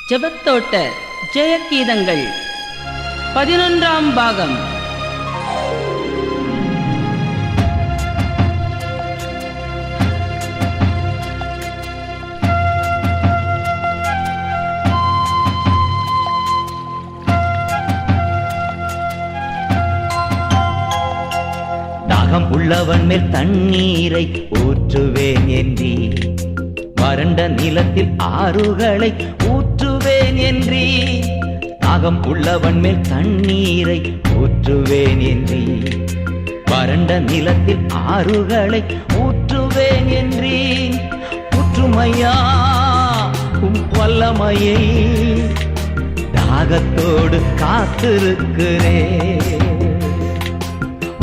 ஜெபத்தோட்ட ஜெயகீதங்கள் 11ஆம் பாகம். தாகம் உள்ளவன் மேல் தண்ணீரை ஊற்றுவேன் என்றீ, வறண்ட நிலத்தில் ஆறுகளை ஊற்றுவேன் என்றீ. தாகம் உள்ளவன் மேல் தண்ணீரை ஊற்றுவேன் என்றீ, வறண்ட நிலத்தில் ஆறுகளை ஊற்றுவேன் என்றீ. ஊற்றுமையா உம் வல்லமையை, தாகத்தோடு காத்திருக்கிறேன்.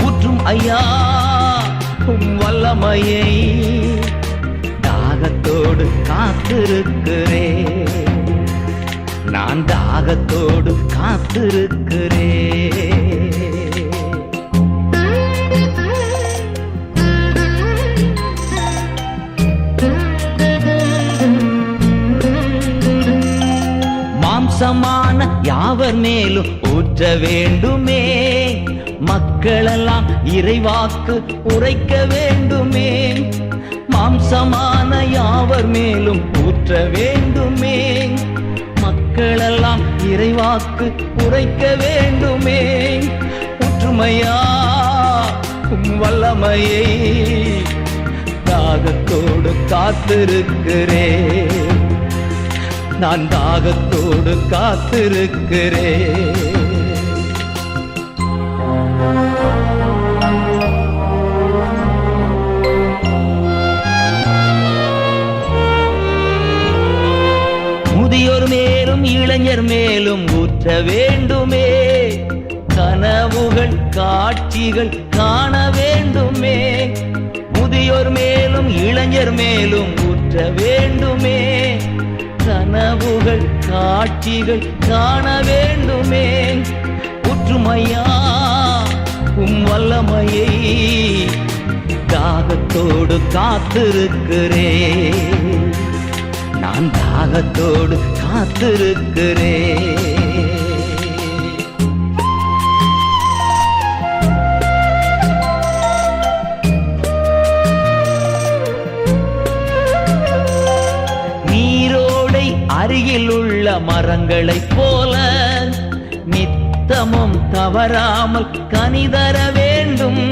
ஊற்றும் ஐயா உம் வல்லமையை, தாகத்தோடு காத்திருக்கிறேன். நான் தாகத்தோடு காத்திருக்கிறேன். மாம்சமான யாவர் மேலும் ஊற்ற வேண்டுமே, மக்களெல்லாம் இறைவாக்கு உரைக்க வேண்டுமே. மாம்சமான யாவர் மேலும் ஊற்ற வேண்டுமே, மக்களெல்லாம் இறைவாக்கு உரைக்க வேண்டுமே. ஒற்றுமையா உம் வல்லமையை, தாகத்தோடு காத்திருக்கிறேன். நான் தாகத்தோடு காத்திருக்கிறேன். முதியோர் மேலும் இளைஞர் மேலும் ஊற்ற வேண்டுமே, கனவுகள் காட்சிகள் காண வேண்டுமே. முதியோர் மேலும் இளைஞர் மேலும் ஊற்ற வேண்டுமே, கனவுகள் காட்சிகள் காண வேண்டுமே. ஒற்றுமையா உம் வல்லமையை, தாகத்தோடு காத்திருக்கிறேன். நான் தாகத்தோடு காத்திருக்கிறேன். நீரோடை அருகில் உள்ள மரங்களைப் போல, நித்தமும் தவறாமல் கனிதர வேண்டும்.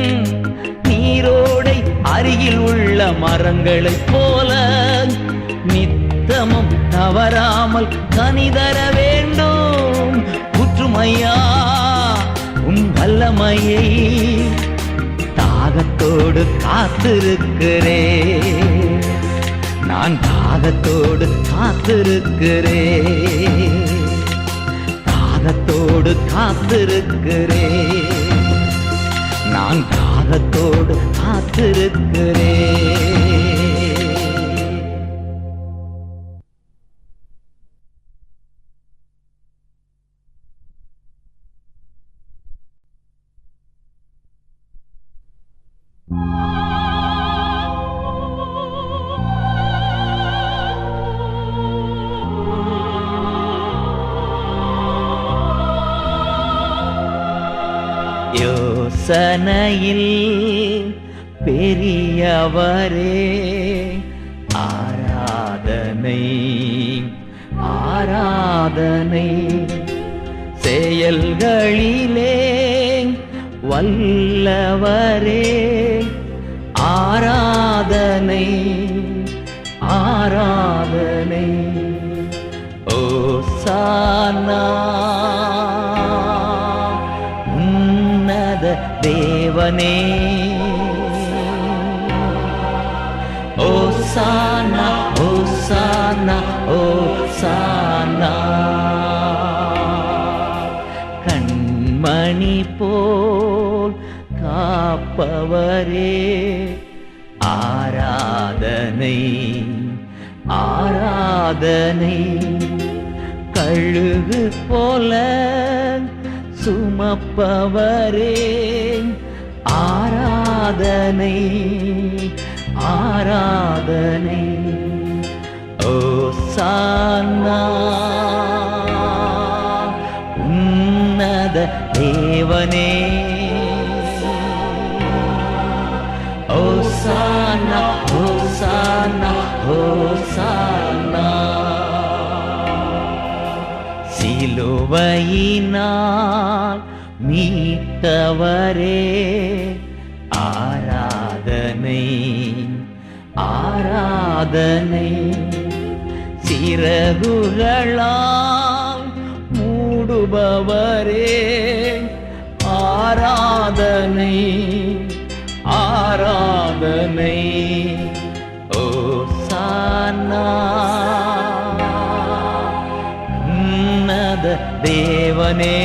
நீரோடை அருகில் உள்ள மரங்களைப் போல, நித்தமும் தவறாமல் கனிதர வேண்டும். ஊற்றுமையா உம் வல்லமையை, தாகத்தோடு காத்திருக்கிறேன். நான் தாகத்தோடு காத்திருக்கிறேன். தாகத்தோடு காத்திருக்கிறேன். நான் தாகத்தோடு காத்திருக்கிறேன். யோசனையில் பெரியவரே, ஆராதனை ஆராதனை. செயல்களிலே வல்லவரே, ஆராதனை ஆராதனை. ஓசானா தேவனே, ஓசானா ஓசானா ஓசானா. கண்மணி போல் காப்பவரே, ஆராதனை ஆராதனை. கழுகு போல சுமப்பவரே, ஆராதனை ஆராதனை. ஓசானா தேவனே. ஓசானா ஓசானா ஓசானா. சிலுவையினால் மீட்டவரே ஆராதனை ஆராதனை. சிறகுகளால் மூடுபவரே ஆராதனை ஆராதனை. ஓசானா உன்னத தேவனே.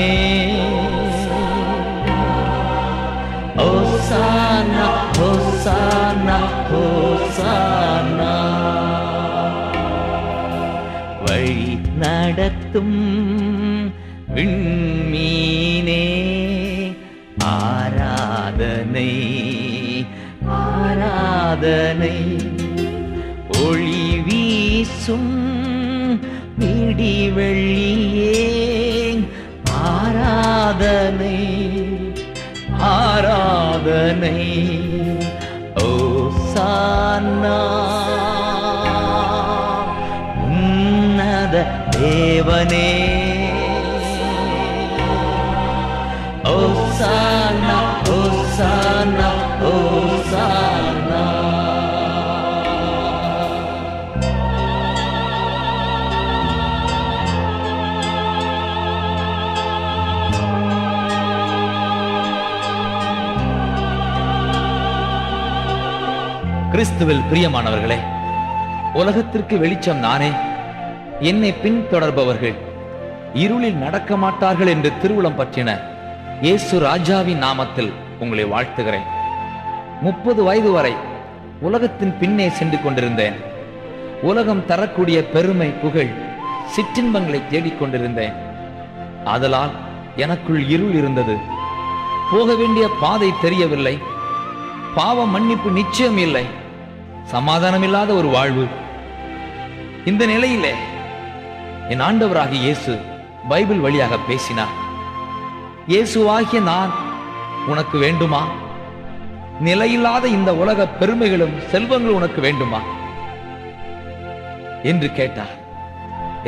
ஓசானா ஓசானா ஓசானா. வழி நடத்தும் விண்மீனே ஆராதனை ஆராதனை. ஒளி வீசும் விடிவெள்ளியே ஆராதனை ஆராதனை. ஓசானா உன்னத தேவனே. ஓசானா ஓசானா ஓசானா. கிறிஸ்துவில் பிரியமானவர்களே, உலகத்திற்கு வெளிச்சம் நானே. என்னை பின்தொடர்பவர்கள் இருளில் நடக்க மாட்டார்கள் என்று திருவுளம் பற்றின இயேசு ராஜாவின் நாமத்தில் உங்களை வாழ்த்துகிறேன். 30 வயது வரை உலகத்தின் பின்னே சென்று கொண்டிருந்தேன். உலகம் தரக்கூடிய பெருமை, புகழ், சிற்றின்பங்களை தேடிக்கொண்டிருந்தேன். ஆதலால் எனக்குள் இருள் இருந்தது. போக வேண்டிய பாதை தெரியவில்லை. பாவ மன்னிப்பு நிச்சயம் இல்லை. சமாதானமில்லாத ஒரு வாழ்வு. இந்த நிலையிலே என் ஆண்டவராகிய இயேசு பைபிள் வழியாக பேசினார். இயேசுவாகிய நான் உனக்கு வேண்டுமா? நிலையில்லாத இந்த உலக பெருமைகளும் செல்வங்களும் உனக்கு வேண்டுமா என்று கேட்டார்.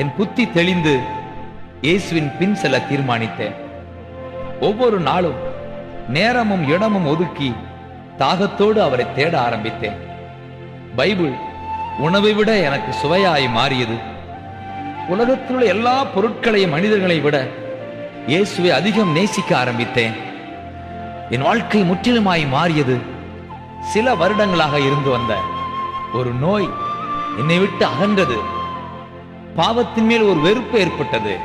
என் புத்தி தெளிந்து இயேசுவின் பின் செல்ல தீர்மானித்தேன். ஒவ்வொரு நாளும் நேரமும் இடமும் ஒதுக்கி தாகத்தோடு அவரை தேட ஆரம்பித்தேன். பைபிள் உணவை விட எனக்கு சுவையாய் மாறியது. உலகத்தில் உள்ள எல்லா பொருட்களையும் மனிதர்களை விட இயேசுவை அதிகம் நேசிக்க ஆரம்பித்தேன். என் வாழ்க்கை முற்றிலுமாய் மாறியது. சில வருடங்களாக இருந்து வந்த ஒரு நோய் என்னை விட்டு அகன்றது. பாவத்தின் மேல் ஒரு வெறுப்பு ஏற்பட்டது.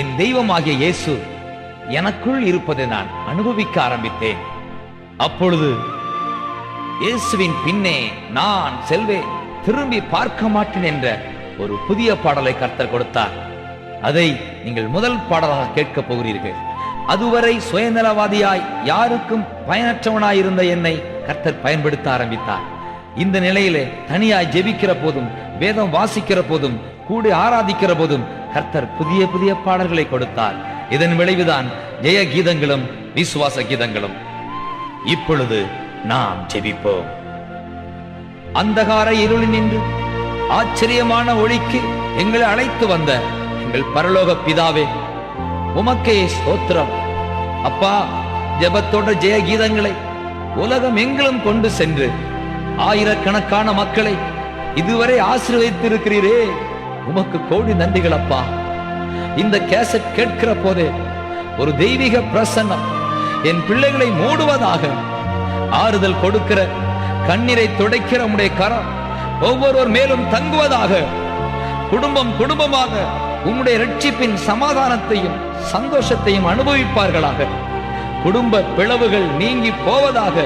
என் தெய்வமாகிய இயேசு எனக்குள் இருப்பதை நான் அனுபவிக்க ஆரம்பித்தேன். அப்பொழுது இயேசுவின் பின்னே நான் செல்வேன், திரும்பி பார்க்க மாட்டேன் என்ற ஒரு புதிய பாடலை கர்த்தர் கொடுத்தார். அதை நீங்கள் முதல் பாடலாக கேட்கப் போகிறீர்கள். அதுவரை சுயநலவாதியாய் யாருக்கும் பயனற்றவனாயிருந்த என்னை கர்த்தர் பயன்படுத்த ஆரம்பித்தார். இந்த நிலையிலே தனியாய் ஜெபிக்கிற போதும், வேதம் வாசிக்கிற போதும், கூடி ஆராதிக்கிற போதும் கர்த்தர் புதிய புதிய பாடல்களை கொடுத்தார். இதன் விளைவுதான் ஜெய கீதங்களும் விசுவாச கீதங்களும். இப்பொழுது நாம் ஜெபிப்போம். அந்தகார இருளில் நின்று ஆச்சரியமான ஒளிக்கு எங்களை அழைத்து வந்த எங்கள் பரலோக பிதாவே, உமக்கே ஸ்தோத்திரம். அப்பா, ஜெபத்தோட ஜெய கீதங்களை உலகம் எங்கிலும் கொண்டு சென்று ஆயிரக்கணக்கான மக்களை இதுவரை ஆசீர்வதித்திருக்கிறீரே, உமக்கு கோடி நன்றிகள் அப்பா. இந்த கேசட் கேட்கிற போதே ஒரு தெய்வீக பிரசன்னம் என் பிள்ளைகளை மூடுவதாக, ஆறுதல் கொடுக்கிற, கண்ணீரை துடைக்கிற உம்முடைய கரம் ஒவ்வொருவர் மேலும் தங்குவதாக, குடும்பம் குடும்பமாக உம்முடைய இரட்சிப்பின் சமாதானத்தையும் சந்தோஷத்தையும் அனுபவிப்பார்களாக, குடும்ப பிளவுகள் நீங்கி போவதாக,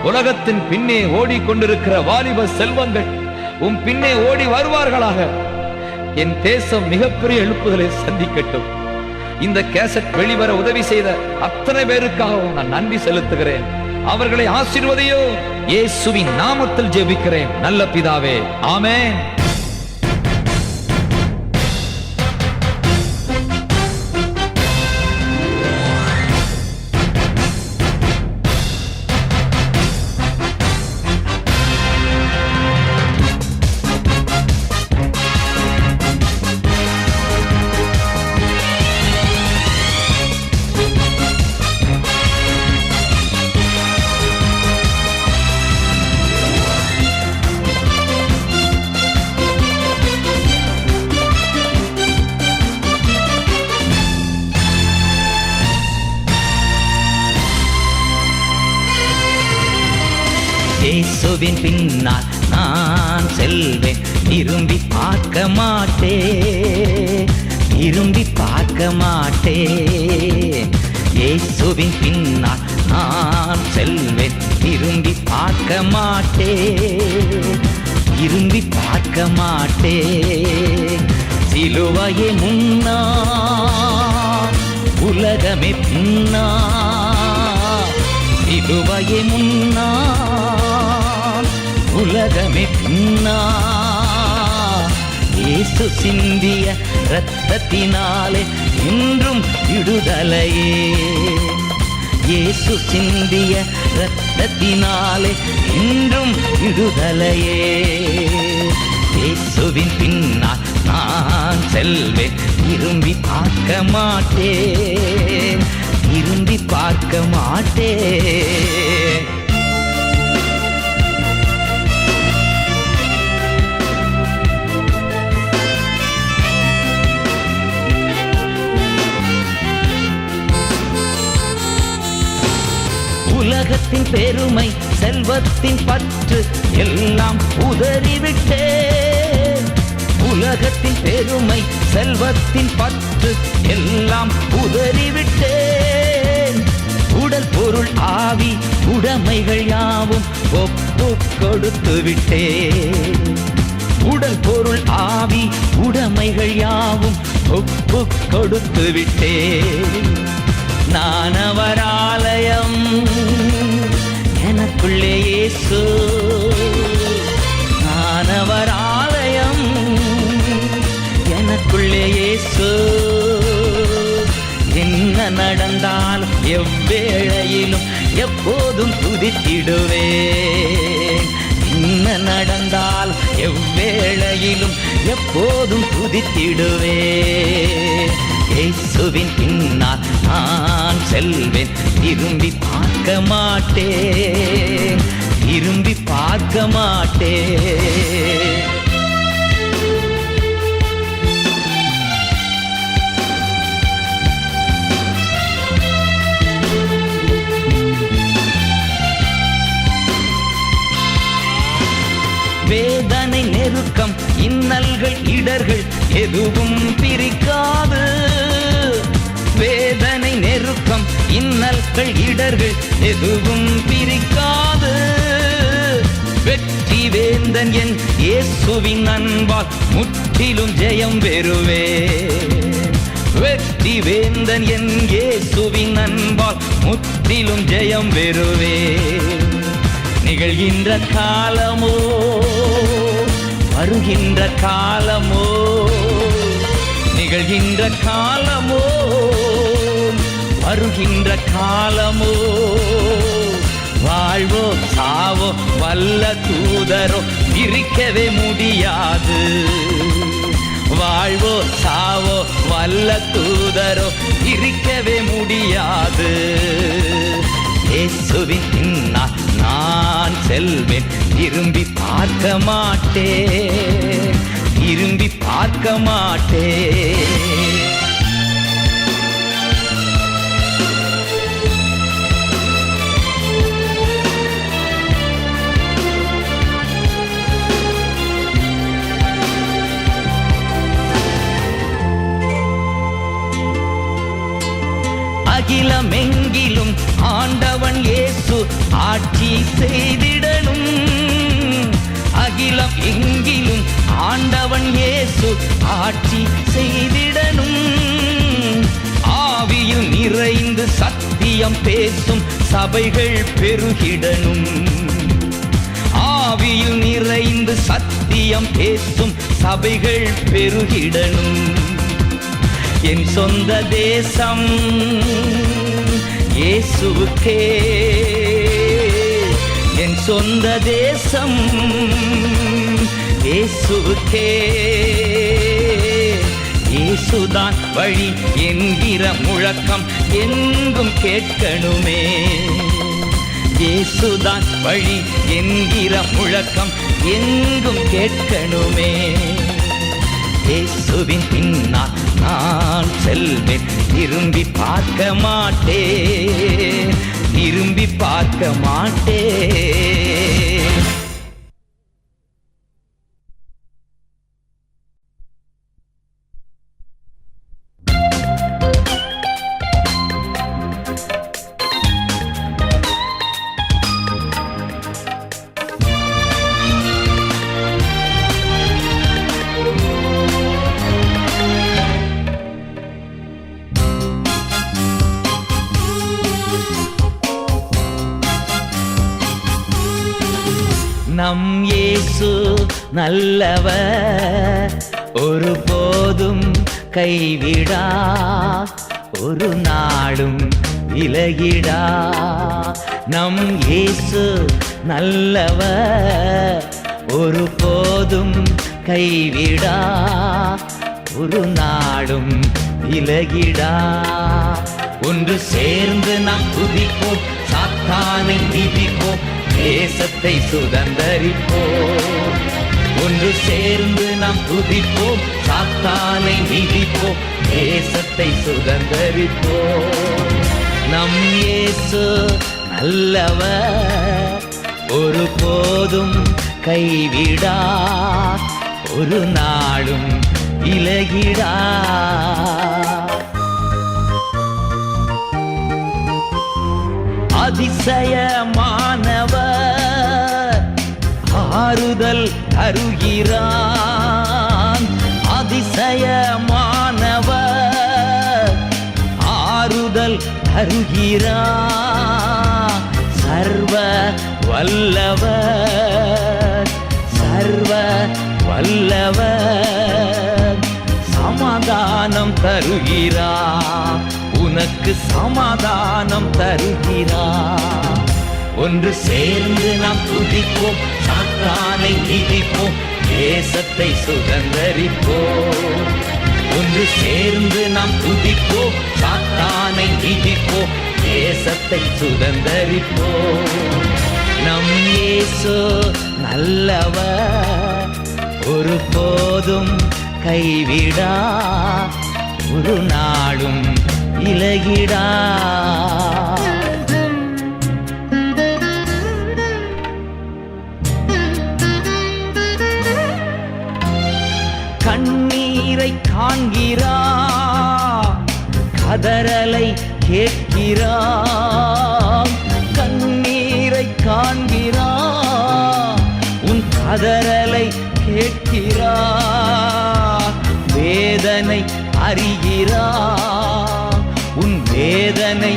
உலகத்தின் பின்னே ஓடிக்கொண்டிருக்கிற வாலிப செல்வங்கள் உம் பின்னே ஓடி வருவார்களாக. என் தேசம் மிகப்பெரிய எழுப்புதலை சந்திக்கட்டும். இந்த கேசட் வெளிவர உதவி செய்த அத்தனை பேருக்காகவும் நான் நன்றி செலுத்துகிறேன். அவர்களை ஆசீர்வதியோ, இயேசுவின் நாமத்தில் ஜெபிக்கிறேன் நல்ல பிதாவே, ஆமென். இயேசுவின் பின்னால் நான் செல்வேன், திரும்பி பார்க்க மாட்டேன், திரும்பி பார்க்க மாட்டேன். இயேசுவின் பின்னால் நான் செல்வேன், திரும்பி பார்க்க மாட்டேன், திரும்பி பார்க்க மாட்டேன். சிலுவையே முன்னா, உலகமே பின்னா, சிலுவையே முன்னா, உலகமே பின்னா. இயேசு சிந்திய இரத்தத்தினாலே இன்றும் விடுதலையே, இயேசு சிந்திய இரத்தத்தினாலே இன்றும் விடுதலையே. இயேசுவின் பின்னால் நான் செல்வேன், திரும்பி பார்க்க மாட்டேன், திரும்பி பார்க்க மாட்டேன். உலகத்தின் பெருமை, செல்வத்தின் பற்று எல்லாம் உதறிவிட்டேன். உலகத்தின் பெருமை, செல்வத்தின் பற்று எல்லாம் உதறிவிட்டேன். உடல் பொருள் ஆவி உடைமைகள் யாவும் ஒப்பு கொடுத்து விட்டேன். உடல் பொருள் ஆவி உடைமைகள் யாவும் ஒப்பு கொடுத்து விட்டேன். நான் அவர் ஆலயம், எனக்குள்ளே இயேசு, நான் அவர் ஆலயம், எனக்குள்ளே இயேசு. என்ன நடந்தாலும் எவ்வேளையிலும் எப்போதும் துதித்திடுவேன். என்ன நடந்தாலும் எவ்வேளையிலும் எப்போதும் துதித்திடுவேன். இயேசுவின் பின்னால் நான் செல்வேன், திரும்பி பார்க்க மாட்டேன், திரும்பி பார்க்க மாட்டேன். வேதனை, நெருக்கம், இன்னல்கள், இடர்கள் எதுவும் பிரிக்காது. வேதனை, நெருக்கம், இன்னல்கள், இடர்கள் எதுவும் பிரிக்காது. வெற்றி வேந்தன் என் இயேசுவின் அன்பால் முற்றிலும் ஜெயம் பெறுவேன். வெற்றி வேந்தன் என் இயேசுவின் அன்பால் முற்றிலும் ஜெயம் பெறுவேன். நிகழ்கின்ற காலமோ, வருகின்ற காலமோ, நிகழ்கின்ற காலமோ, வருகின்ற காலமோ, வாழ்வோ சாவோ வல்ல தூதரோ பிரிக்கவே முடியாது. வாழ்வோ சாவோ வல்ல தூதரோ பிரிக்கவே முடியாது. இயேசுவின் பின்னால் நான் செல்வேன், திரும்பி பார்க்க மாட்டேன், திரும்பி பார்க்க மாட்டேன். அகிலமெங்கிலும் ஆண்டவன் இயேசு ஆட்சி செய்திடணும். அகிலம் எங்கிலும் ஆண்டவன் இயேசு ஆட்சி செய்திடணும். ஆவியில் நிறைந்து சத்தியம் பேசும் சபைகள் பெருகிடணும். ஆவியில் நிறைந்து சத்தியம் பேசும் சபைகள் பெருகிடணும். என் சொந்த தேசம் இயேசுவுக்கே, என் சொந்த தேசம் இயேசுவுக்கே. இயேசுதான் வழி என்கிற முழக்கம் எங்கும் கேட்கணுமே. இயேசுதான் வழி என்கிற முழக்கம் எங்கும் கேட்கணுமே. இயேசுவின் பின்னால் நான் செல்வேன், திரும்பி பார்க்க மாட்டேன், திரும்பி பார்க்க மாட்டேன். நம் இயேசு நல்லவர், ஒருபோதும் கைவிடா, ஒரு நாளும் விலகிடா. நம் இயேசு நல்லவர், ஒருபோதும் கைவிடா, ஒரு நாளும் விலகிடா. ஒன்று சேர்ந்து நாம் துதிப்போம், சாத்தானை மிதிப்போம், தேசத்தை சுதந்தரிப்போம். ஒன்று சேர்ந்து நாம் துதிப்போம், சாத்தானை மிதிப்போம், தேசத்தை சுதந்தரிப்போம். நம் இயேசு நல்லவர், ஒருபோதும் கைவிடா, ஒரு நாளும் விலகிடா. அதிசயமானவர் ஆறுதல் தருகிறான். அதிசயமானவர் ஆறுதல் தருகிறான். சர்வ வல்லவர், சர்வ வல்லவர் சமாதானம் தருகிறான், உனக்கு சமாதானம் தருகிறார். ஒன்று சேர்ந்து நாம் துதிப்போம், சாத்தானை மிதிப்போம், தேசத்தை சுதந்தரிப்போம். ஒன்று சேர்ந்து நாம் துதிப்போம், சாத்தானை மிதிப்போம், தேசத்தை சுதந்தரிப்போம். நம் இயேசு நல்லவர், ஒருபோதும் கைவிடா, ஒரு நாளும் விலகிடா. கண்ணீரை காண்கிறா, கதறலை கேட்கிறா. கண்ணீரை காண்கிறா, உன் கதறலை கேட்கிறா. வேதனை அறிகிறா, உன் வேதனை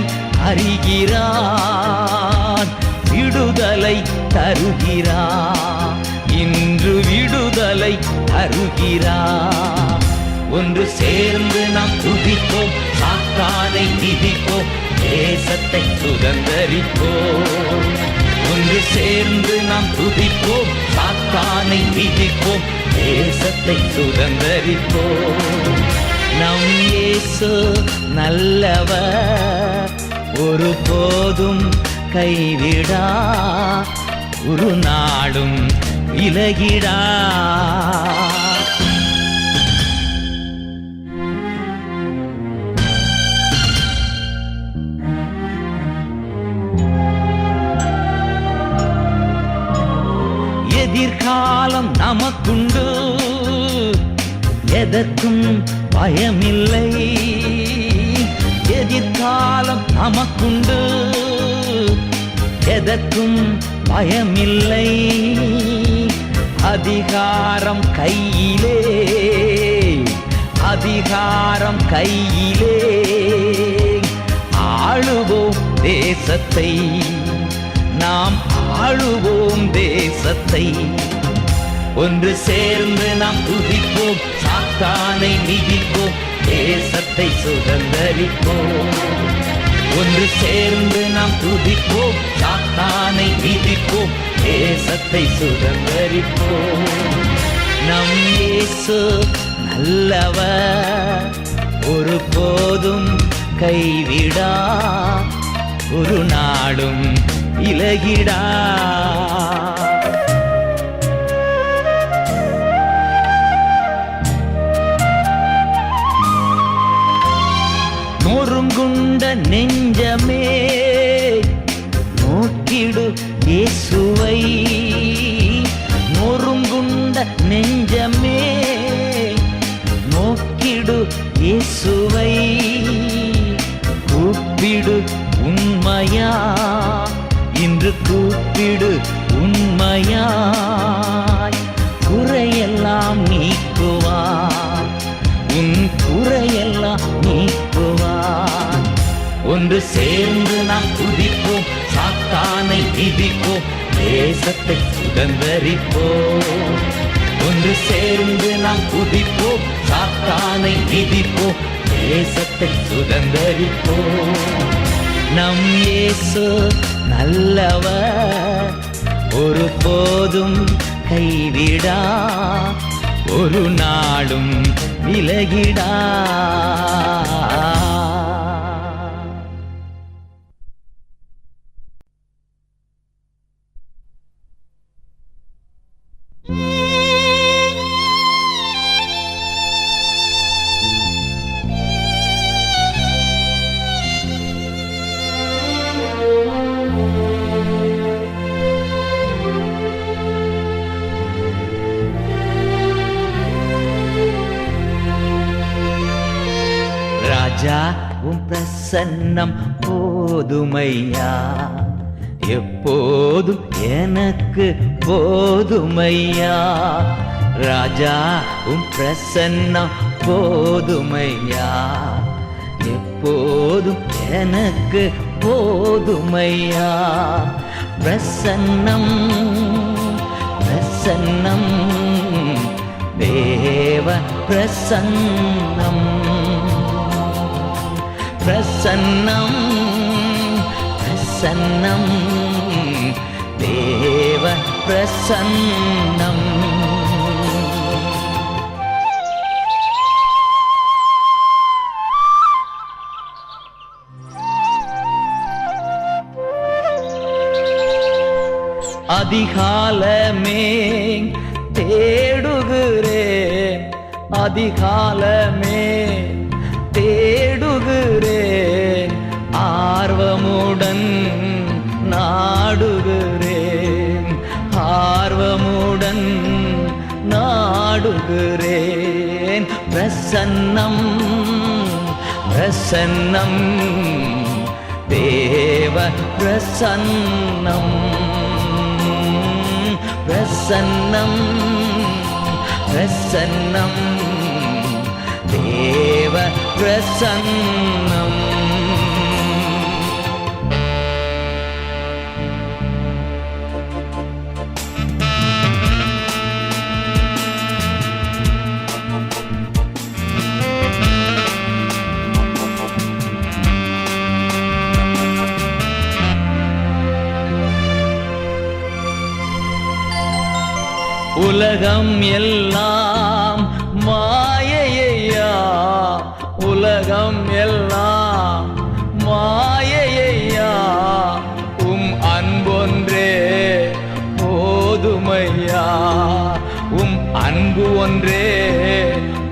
அறிகிறான். விடுதலை தருகிறான், இன்று விடுதலை தருகிறான். ஒன்று சேர்ந்து நாம் துதிப்போம், சாத்தானை மிதிப்போம், தேசத்தை சுதந்தரிப்போம். ஒன்று சேர்ந்து நாம் துதிப்போம், சாத்தானை மிதிப்போம், தேசத்தை சுதந்தரிப்போம். நம் இயேசு நல்லவர், ஒருபோதும் கைவிடா, ஒரு நாளும் விலகிடா. எதிர்காலம் நமக்குண்டு, எதற்கும் பயமில்லை. எதிர்காலம் நமக்குண்டு, எதற்கும் பயமில்லை. அதிகாரம் கையிலே, அதிகாரம் கையிலே. ஆளுவோம் தேசத்தை, நாம் ஆளுவோம் தேசத்தை. ஒன்று சேர்ந்து நாம் துதிப்போம், சாத்தானை மிதிப்போம், தேசத்தை சுதந்தரிப்போம். ஒன்று சேர்ந்து நாம் துதிப்போம், சாத்தானை மிதிப்போம், தேசத்தை சுதந்தரிப்போம். நம் இயேசு நல்லவர், ஒருபோதும் கைவிடா, ஒரு நாளும் விலகிடா. நொறுங்குண்ட நெஞ்சமே நெஞ்சமே நோக்கிடு இயேசுவை, கூப்பிடு உண்மையா, இன்று கூப்பிடு உண்மையாய். குறையெல்லாம் நீக்குவார், உன் குறையெல்லாம் நீக்குவார். ஒன்று சேர்ந்து நாம் துதிப்போம், சாத்தானை மிதிப்போம், தேசத்தை சுதந்தரிப்போம். ஒன்று சேர்ந்து நாம் துதிப்போம், சாத்தானை மிதிப்போம், தேசத்தை சுதந்தரிப்போம். நம் இயேசு நல்லவர், ஒருபோதும் கைவிடா, ஒரு நாளும் விலகிடா. ராஜா உம் பிரசன்னம் போதுமையா, எப்போதும் எனக்கு போதுமையா. ராஜா உம் பிரசன்னம் போதுமையா, எப்போதும் எனக்கு போதுமையா. பிரசன்னம் பிரசன்னம் தேவ பிரசன்னம், பிரசன்னம் பிரசன்னம் தேவ பிரசன்னம். அதிகாலமே தேடுகிறேன், அதிகாலமே தேடுகிறேன், ஆர்வமுடன் நாடுகிறேன், ஆர்வமுடன் நாடுகிறேன். பிரசன்னம் பிரசன்னம் தேவ பிரசன்னம், பிரசன்னம் பிரசன்னம் தேவ பிரசன்னம். உலகம் எல்லாம் மாயையா, உலகம் எல்லாம் மாயையா, உம் அன்பொன்றே போதுமையா, உம் அன்பு ஒன்றே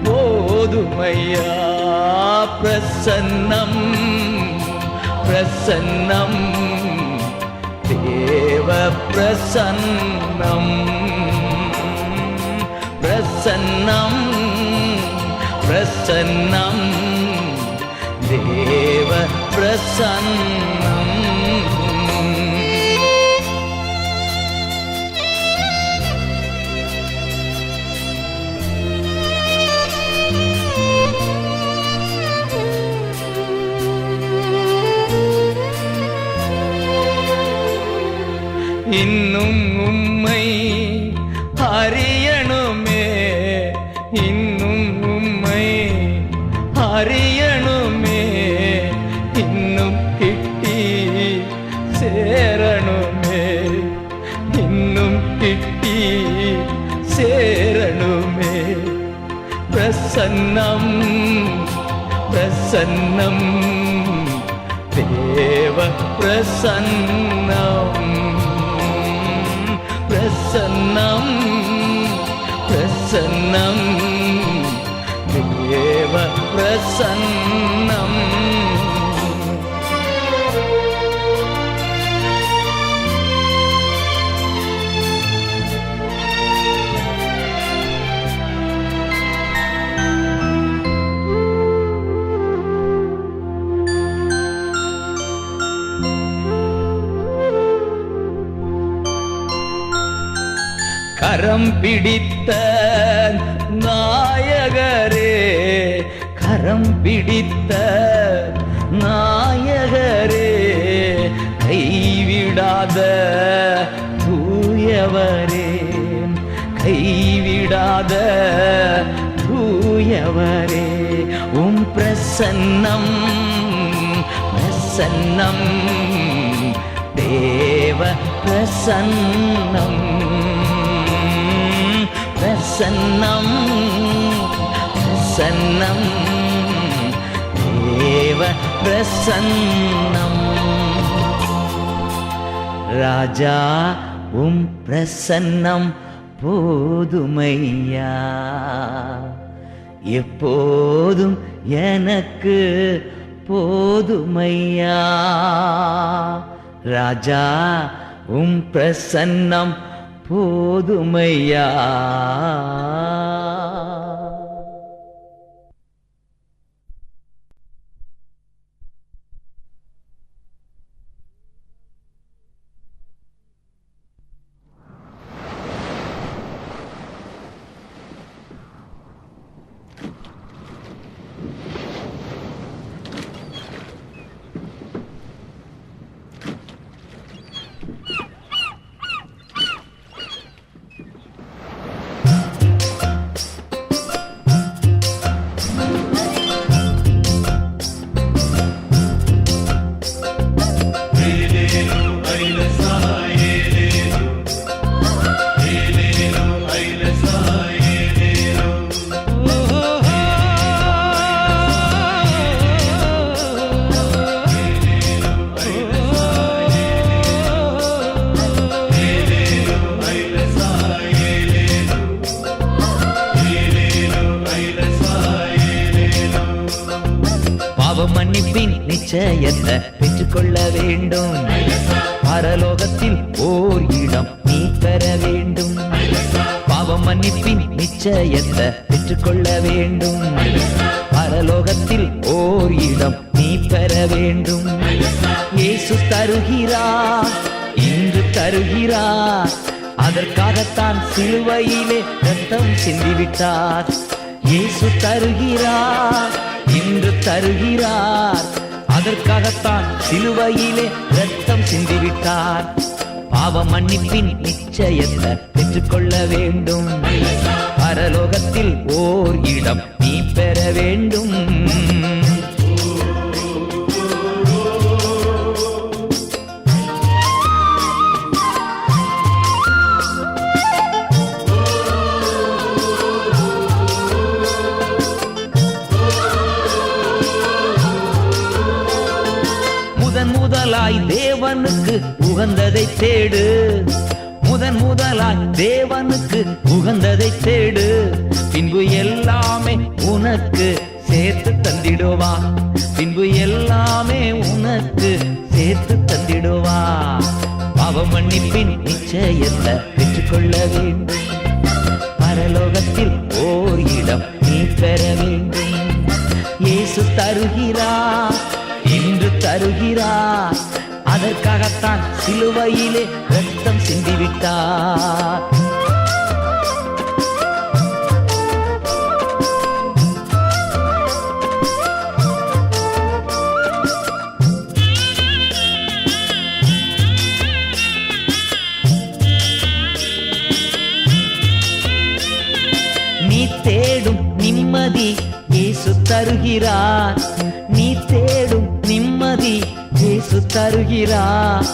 போதுமையா. பிரசன்னம் பிரசன்னம் தேவ பிரசன்னம், பிரசன்னம் பிரசன்னம் தேவ பிரசன்னம். இன்னும் உம்மை அறியணுமே, இன்னும் உம்மை அறியணுமே, இன்னும் கிட்டி சேரணுமே, இன்னும் கிட்டி சேரணுமே. பிரசன்னம் பிரசன்னம் தேவ பிரசன்னம், பிரசன்னம் பிரசன்னம் தேவ பிரசன்னம். கரம் பிடித்த நாயகரே, கரம் பிடித்த நாயகரே, கைவிடாத தூயவரே, கைவிடாத தூயவரே, உம் பிரசன்னம் பிரசன்னம் தேவ பிரசன்னம் பிரசன்னம் பிரசன்னம் தேவ பிரசன்னம். ராஜா உம் பிரசன்னம் போதுமையா, எப்போதும் எனக்கு போதுமையா. ராஜா உம் பிரசன்னம் போதுமையா. மன்னிப்பின் நிச்சயத்தை பெற்றுக்கொள்ள வேண்டும். பரலோகத்தில் ஓர் இடம் நீ பெற வேண்டும். பாவ மன்னிப்பின் நிச்சயத்தை பெற்றுக்கொள்ள வேண்டும். பரலோகத்தில் ஓர் இடம் நீ பெற வேண்டும். இயேசு தருகிறார், இன்று தருகிறார். அதற்காகத்தான் சிலுவையிலே ரத்தம் சிந்திவிட்டார். இயேசு தருகிறார், இன்று தருகிறார். அதற்காகத்தான் சிலுவையிலே ரத்தம் சிந்திவிட்டார். பாவ மன்னிப்பின் நிச்சயத்தை பெற்றுக்கொள்ள வேண்டும். பரலோகத்தில் ஓர் இடம் நீ பெற வேண்டும். முதலாய் தேவனுக்கு உகந்ததை தேடு. முதலாய் தேவனுக்கு உகந்ததை தேடு. பின்பு எல்லாமே உனக்கு சேர்த்து தந்திடுவா. பின்பு எல்லாமே உனக்கு சேர்த்து தந்திடுவா. பாவ மன்னிப்பின் நிச்சயத்தை பெற்றுக்கொள்ள வேண்டும். பரலோகத்தில் ஓர் இடம் நீ பெற வேண்டும். இயேசு தருகிறார், இன்று தருகிறார். அதற்காகத்தான் சிலுவையிலே ரத்தம் சிந்திவிட்டார். நீ தேடும் நிம்மதி இயேசு தருகிறார். நீ தேடும் நிம்மதி இயேசு தருகிறார்.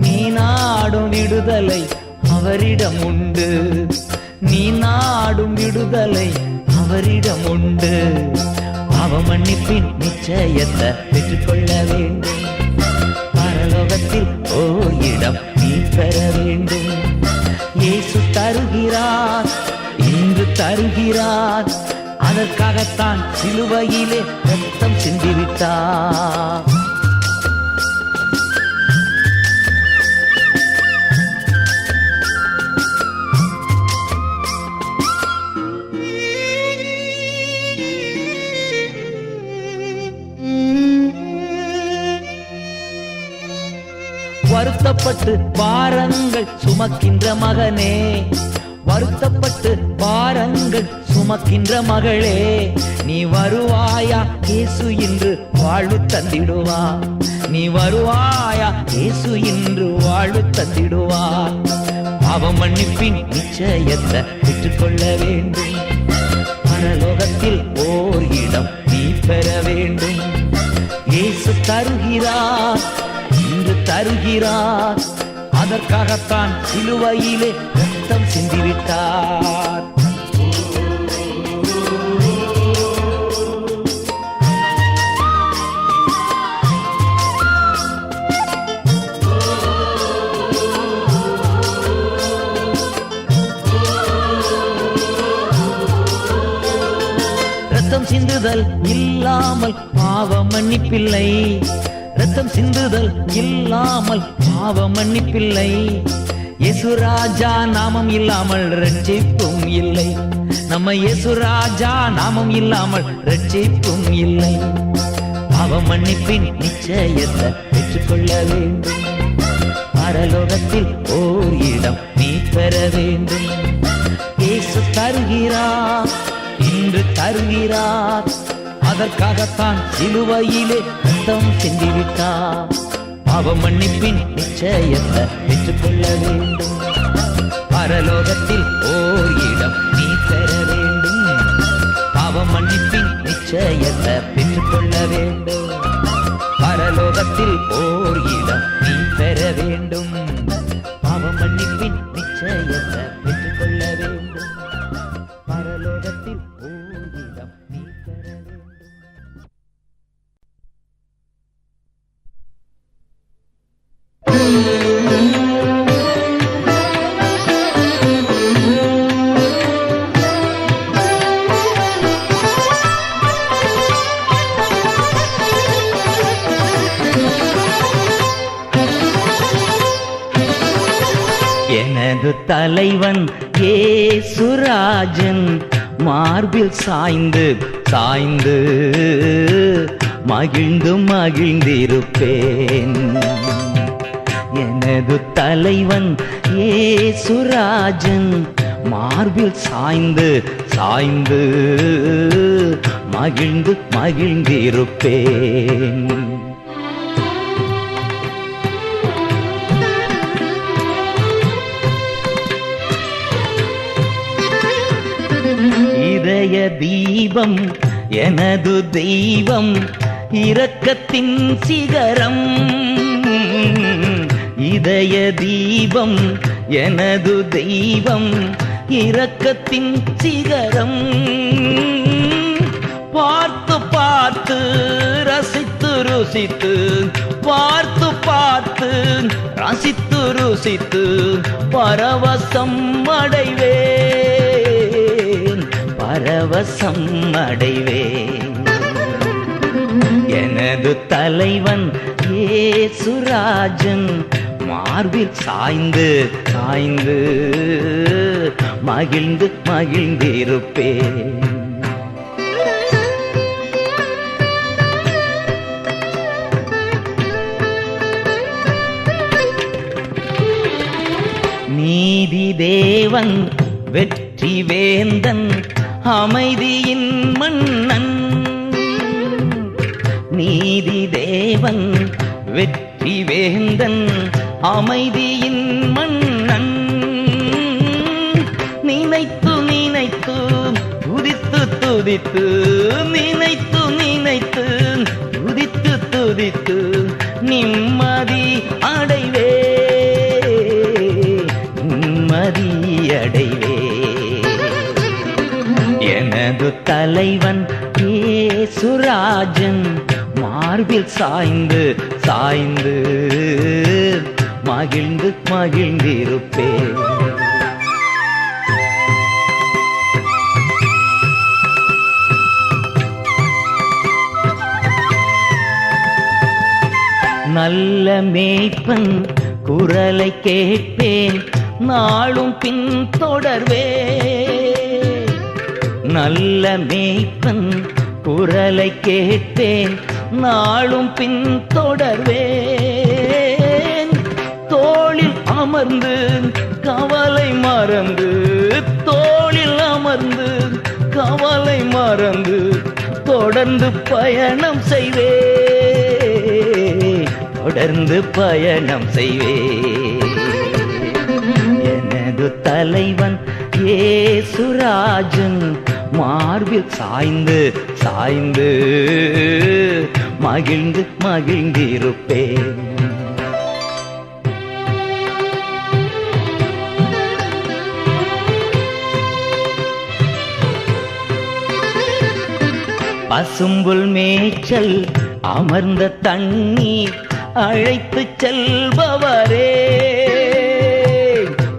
நீ நாடும் விடுதலை அவரிடம் உண்டு. நீ நாடும் விடுதலை அவரிடம் உண்டு. பாவ மன்னிப்பின் நிச்சயத்தை பெற்றுக்கொள்ள வேண்டும். பரலோகத்தில் ஓர் இடம் நீ பெற வேண்டும். இயேசு தருகிறார், இன்று தருகிறார். அதற்காகத்தான் சிலுவையிலே ரத்தம் சிந்திவிட்டார். வருத்தப்பட்டு பாரங்கள் சுமக்கின்ற மகனே, வருத்தப்பட்டு பாரங்கள் சுமக்கின்ற மகளே, நீ வருவாயா இயேசு இன்று வாழ்வு தந்திடுவா. நீ வருவாயா இயேசு இன்று வாழ்வு தந்திடுவார். பாவ மன்னிப்பின் நிச்சயத்தை பெற்றுக்கொள்ள வேண்டும். பரலோகத்தில் ஓர் இடம் நீ பெற வேண்டும். இயேசு தருகிறார், இன்று தருகிறார். அதற்காகத்தான் சிலுவையிலே ரத்தம் சிந்திவிட்டார். ரத்தம் சிந்துதல் இல்லாமல் பாவ மன்னிப்பில்லை. ரத்தம் சிந்துதல் இல்லாமல் பாவ மன்னிப்பில்லை. இயேசு ராஜா நாமம் இல்லாமல் ரட்சிப்பும் இல்லை. நம்ம இயேசு ராஜா நாமம் இல்லாமல் ரட்சிப்பும் இல்லை. பாவ மன்னிப்பின் நிச்சயத்தை பெற்றுக்கொள்ள வேண்டும். பரலோகத்தில் ஓர் இடம் நீ பெற வேண்டும். இயேசு தருகிறார், இன்று தருகிறார். அதற்காகத்தான் சிலுவையிலே ரத்தம் சிந்திவிட்டார். பாவ மன்னிப்பின் நிச்சயத்தை பெற்றுக்கொள்ள வேண்டும். பரலோகத்தில் ஓர் இடம் நீ பெற வேண்டும். பாவ மன்னிப்பின் நிச்சயத்தை பெற்றுக்கொள்ள வேண்டும். பரலோகத்தில் ஓர் இடம் நீ பெற வேண்டும். பாவ மன்னிப்பின் நிச்சயத்தை பெற்றுக்கொள்ள வேண்டும். பரலோகத்தில் ஓர் இடம் நீ பெற வேண்டும். எனது தலைவன் இயேசுராஜன் மார்பில் சாய்ந்து சாய்ந்து மகிழ்ந்து மகிழ்ந்திருப்பேன். எனது தலைவன் இயேசுராஜன் மார்பில் சாய்ந்து சாய்ந்து மகிழ்ந்து மகிழ்ந்திருப்பேன். இதய தீபம் எனது தெய்வம் இரக்கத்தின் சிகரம். இதய தீபம் எனது தெய்வம் இரக்கத்தின் சிகரம். பார்த்து பார்த்து ரசித்து ருசித்து, பார்த்து பார்த்து ரசித்து ருசித்து பரவசம் அடைவேன், பரவசம் அடைவேன். எனது தலைவன் இயேசுராஜன் மார்பில் சாய்ந்து சாய்ந்து மகிழ்ந்து மகிழ்ந்திருப்பேன். நீதி தேவன் வெற்றி வேந்தன் அமைதியின் மன்னன். நீதி தேவன் வெற்றி வேந்தன் அமைதியின் மன்னன். நினைத்து நினைத்து துதித்து துதித்து, நினைத்து நினைத்து துதித்து துதித்து நிம்மதி அடைவே, நிம்மதி அடைவே. எனது தலைவன் இயேசுராஜன் மார்பில் சாய்ந்து சாய்ந்து மகிழ்ந்து மகிழ்ந்திருப்பேன். நல்ல மேய்ப்பன் குரலை கேட்பேன், நாளும் பின் தொடர்வேன். நல்ல மேய்ப்பன் குரலை கேட்பேன், நாளும் பின் தொடர்வேன். தோளில் அமர்ந்து கவலை மறந்து, மறந்து தொடர்ந்து பயணம் செய்வே, தொடர்ந்து பயணம் செய்வே. எனது தலைவன் இயேசுராஜன் மார்பில் சாய்ந்து சாய்ந்து மகிழ்ந்து மகிழ்ந்திருப்பேன். பசும்புல் மேய்ச்சல் அமர்ந்த தண்ணீர் அழைத்து செல்பவரே,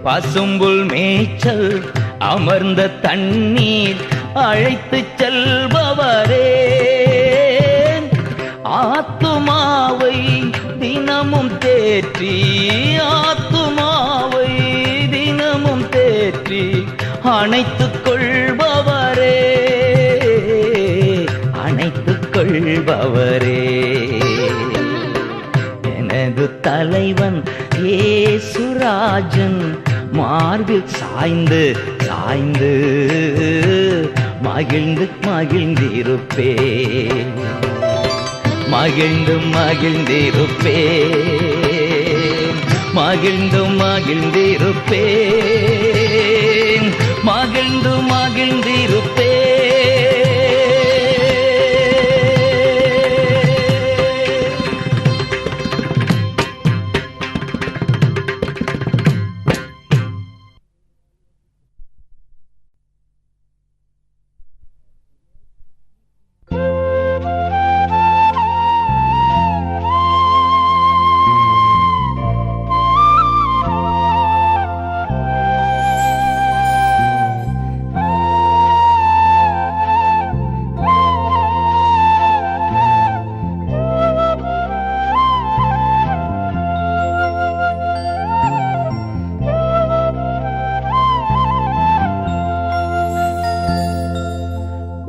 பசும்புல் மேய்ச்சல் அமர்ந்த தண்ணீர் அழைத்து செல்பவரே. ஆத்துமாவை தினமும் தேற்றி, ஆத்துமாவை தினமும் தேற்றி அணைத்துக் கொள்பவரே, அணைத்துக் கொள்பவரே. எனது தலைவன் இயேசுராஜன் மார்பில் சாய்ந்து சாய்ந்து மகிழ்ந்து மகிழ்ந்திருப்பேன், மகிழ்ந்து மகிழ்ந்திருப்பேன், மகிழ்ந்து மகிழ்ந்திருப்பேன், மகிழ்ந்து மகிழ்ந்திருப்பேன்.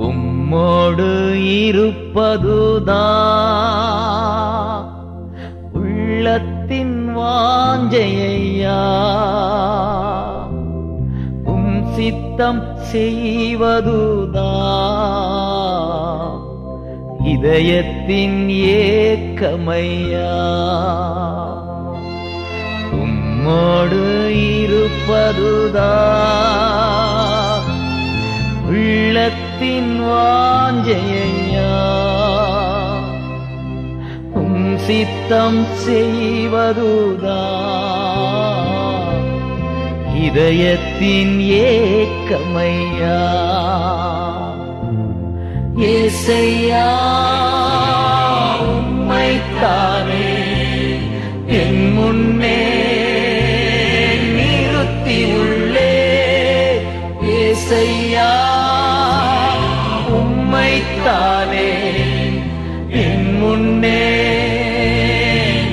உம்மோடு இருப்பதுதான் உள்ளத்தின் வாஞ்சையா, உம் சித்தம் செய்வதுதான் இதயத்தின் ஏக்கமையா. உம்மோடு இருப்பதுதான் உள்ளத்தின் வாஞ்சையா, உம் சித்தம் செய்வதுதான் இதயத்தின் ஏக்கமையா. ஏசையா உம்மைத்தானே என் முன்னே நிறுத்தி உள்ளே. ஏசையா உம்மைத்தானே என் முன்னே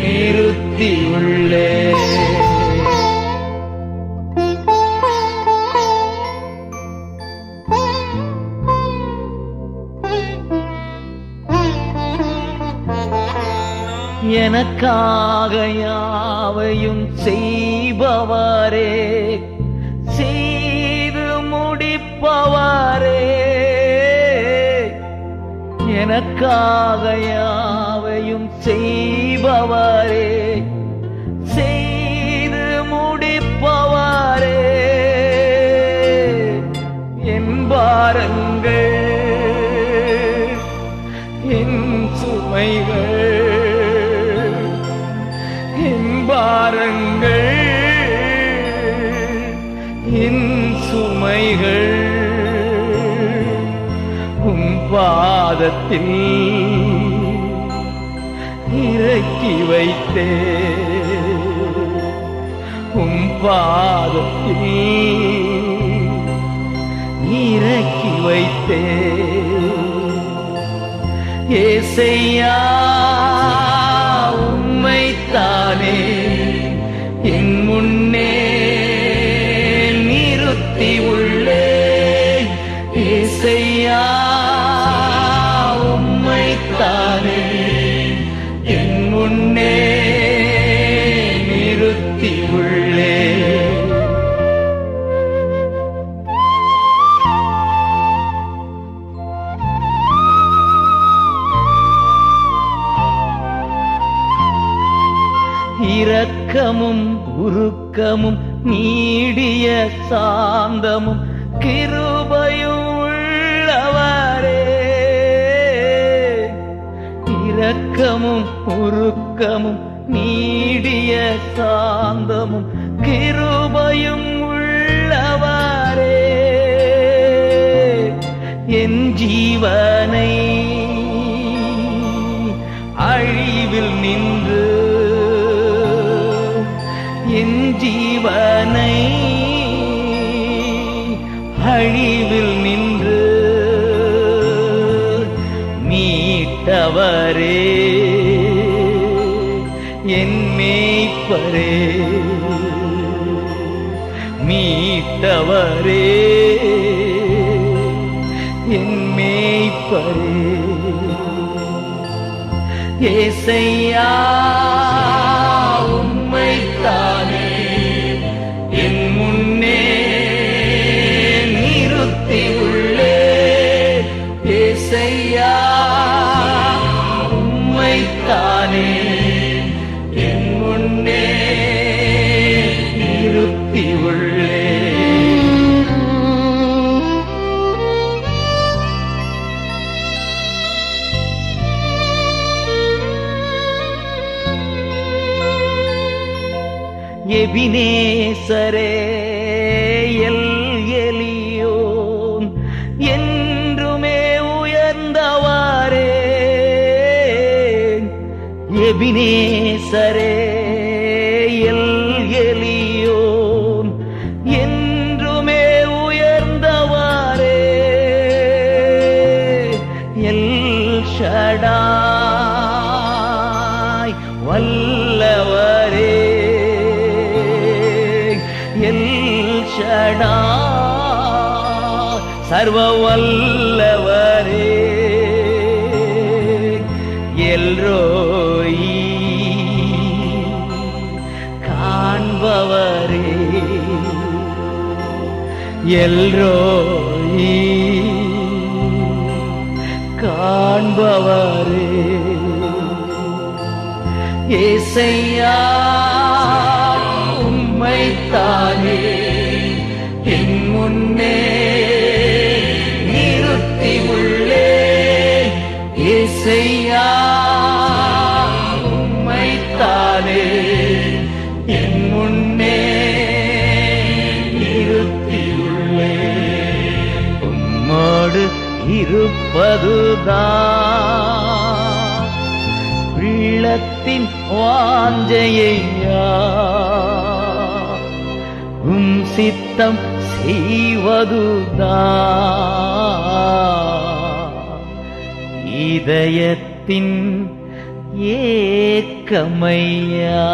நிறுத்தி உள்ளே. எனக்காக யாவையும் செய்பவரே, செய்து முடிப்பவரே. எனக்காக யாவையும் செய்பவரே, செய்து முடிப்பவரே. என் பாரங்கள் என் சுமைகள், என் பாரங்கள் என் சுமைகள் உம் பாதத்தில் இறக்கி வைத்தே, உம் பாதத்தில் இறக்கி வைத்தே. ஏசையா உம்மைத்தானே என் முன்னே நிறுத்தி உள்ளே. ஏசையா உம்மைத்தானே என் முன்னே நிறுத்தி உள்ளே. இரக்கமும் உருக்கமும் நீடிய சாந்தமும் கிருபையும் உள்ளவரே. இரக்கமும் உருக்கமும் நீடிய சாந்தமும் கிருபையும் உள்ளவரே. என் ஜீவனை அழிவில் நின்று, என் ஜீவனை அழிவில் நின்று மீட்டவரே, என் மேய்ப்பரே. மீட்டவரே, என் மேய்ப்பரே. ஏசையா உம்மைத்தானே என் முன்னே நிறுத்தி உள்ளே. ஏசையா உம்மைத்தானே என் முன்னே நிறுத்தி உள்ளே. எபினேசரே எல் எலியோன் என்றுமே உயர்ந்தவாரே. எபினேசரே எல் எலியோன் என்றுமே உயர்ந்தவாரே. எல் ஷடாய் வல்லவரே. எல் ஷடாய் சர்வ வல்லவரே. எல்ரோயி காண்பவரே. எல்ரோயி காண்பவரே. ஏசையா உம்மைத்தானே என் முன்னே நிறுத்தி உள்ளே. ஏசையா உம்மைத்தானே என் முன்னே நிறுத்தி உள்ளே. உம்மோடு இருப்பதுதான் உள்ளத்தின் வாஞ்சையா. உம் சித்தம் செய்வதுதான் இதயத்தின் ஏக்கமையா.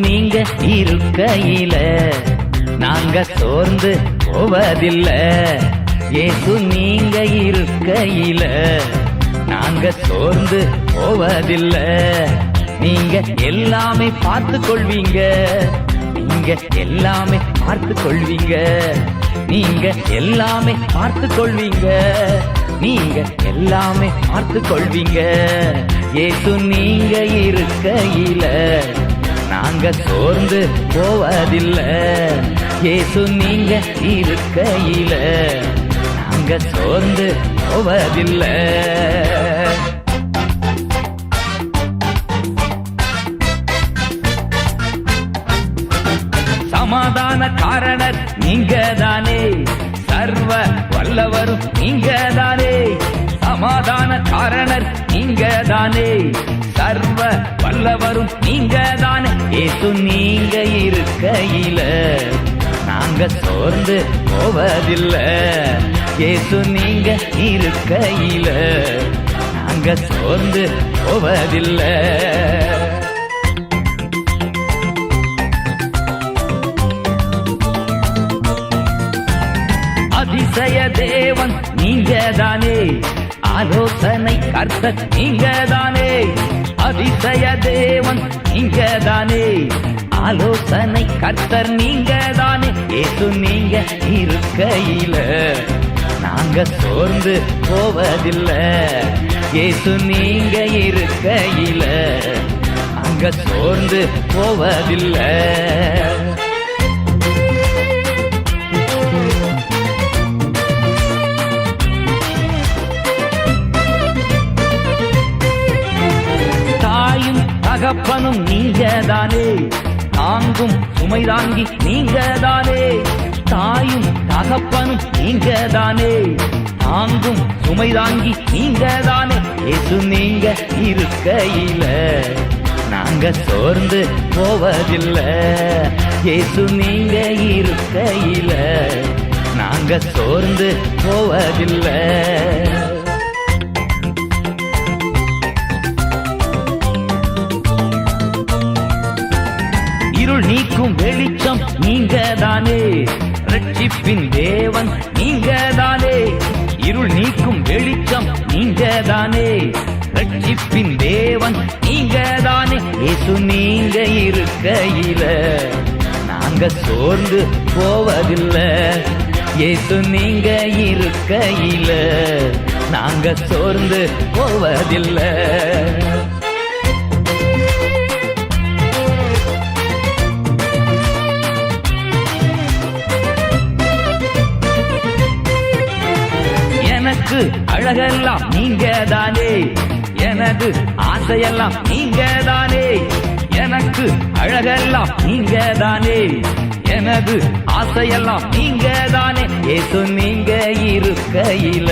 நீங்க இருக்கையில நாங்க சோர்ந்து போவதில்ல. ஏசு நீங்க இருக்கையில நாங்க சோர்ந்து போவதில்ல. நீங்க எல்லாமே பார்த்து கொள்வீங்க. நீங்க எல்லாமே பார்த்து கொள்வீங்க. நீங்க எல்லாமே பார்த்து கொள்வீங்க. நீங்க எல்லாமே பார்த்து கொள்வீங்க. ஏசு நீங்க இருக்கையில நாங்க சோர்ந்து போவதில்ல. ஏசு நீங்க இருக்கையில நாங்க சோர்ந்து போவதில்ல. சமாதான காரணர் நீங்க தானே, சர்வ வல்லவரும் நீங்க தானே. சமாதான காரணர் நீங்க தானே, சர்வ வல்லவரும் நீங்க தானே. ஏசு நீங்க இருக்கையில நாங்க சோர்ந்து போவதில்லை. இயேசு நீங்க இருக்கையில நாங்க சோர்ந்து போவதில்லை. அதிசய தேவன் நீங்க தானே, ஆலோசனை கர்த்தர் நீங்க தானே. அதிசய தேவன் நீங்க தானே, ஆலோசனை கர்த்தர் நீங்க தானே. இயேசு நீங்க இருக்கையில நாங்க சோர்ந்து போவதில்லை. இயேசு நீங்க இருக்கையில நாங்க சோர்ந்து போவதில்லை. தகப்பனும் நீங்க தானே, தாங்கும் சுமை தாங்கி நீங்க தானே. தாயும் தகப்பனும் நீங்க தானே, தாங்கும் சுமை தாங்கி நீங்க தானே. இயேசு நீங்க இருக்கையில நாங்க சோர்ந்து போவதில்லை. இயேசு நீங்க இருக்கையில நாங்க சோர்ந்து போவதில்லை. இருள் நீக்கும் வெளிச்சம் நீங்க தானே, ரட்சிப்பின் தேவன் நீங்க தானே. இருள் நீக்கும் வெளிச்சம் நீங்க தானே, ரட்சிப்பின் தேவன் நீங்க தானே. இயேசு நீங்க இருக்கையில நாங்க சோர்ந்து போவதில்லை. இயேசு நீங்க இருக்கையில நாங்க சோர்ந்து போவதில்லை. எனக்கு அழகெல்லாம் நீங்க தானே, எனது ஆசையெல்லாம் நீங்க தானே. எனக்கு அழகெல்லாம் நீங்க தானே, எனது ஆசையெல்லாம் நீங்க தானே. இயேசு நீங்க இருக்கையில